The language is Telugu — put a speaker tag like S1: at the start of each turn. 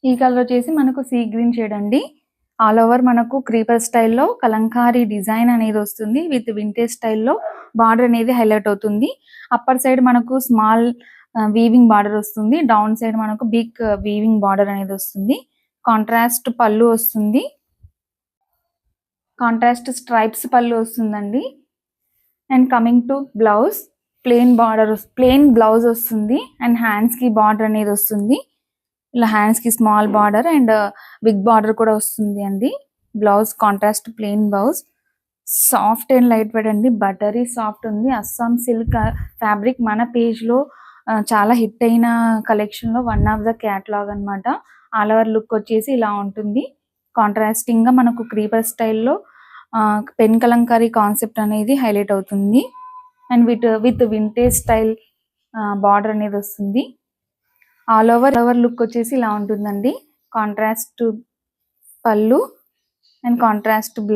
S1: ఈ కలర్ వచ్చేసి మనకు సీ గ్రీన్ షేడ్ అండి. ఆల్ ఓవర్ మనకు క్రీపర్ స్టైల్లో కలంకారీ డిజైన్ అనేది వస్తుంది. విత్ వింటేజ్ స్టైల్లో బార్డర్ అనేది హైలైట్ అవుతుంది. అప్పర్ సైడ్ మనకు స్మాల్ వీవింగ్ బార్డర్ వస్తుంది. డౌన్ సైడ్ మనకు బిగ్ వీవింగ్ బార్డర్ అనేది వస్తుంది. కాంట్రాస్ట్ పళ్ళు వస్తుంది. కాంట్రాస్ట్ స్ట్రైప్స్ పళ్ళు వస్తుందండి. And coming to blouse, plain blouse వస్తుంది. అండ్ హ్యాండ్స్ కి బార్డర్ అనేది వస్తుంది. ఇలా హ్యాండ్స్ కి small border and big border కూడా వస్తుంది అండి. Blouse contrast plain blouse. Soft and light weight అండి. బటరీ సాఫ్ట్ ఉంది. అస్సాం సిల్క్ ఫ్యాబ్రిక్ మన పేజ్ లో చాలా హిట్ అయిన కలెక్షన్ లో వన్ ఆఫ్ ద క్యాటలాగ్ అన్నమాట. ఆల్ ఓవర్ లుక్ వచ్చేసి ఇలా ఉంటుంది. కాంట్రాస్టింగ్ గా మనకు క్రీపర్ స్టైల్లో పెన్ కలంకారీ కాన్సెప్ట్ అనేది హైలైట్ అవుతుంది. And with vintage style border అనేది వస్తుంది. ఆల్ ఓవర్ లుక్ వచ్చేసి ఇలా ఉంటుందండి. కాంట్రాస్ట్ పళ్ళు అండ్ కాంట్రాస్ట్ బ్లౌజ్.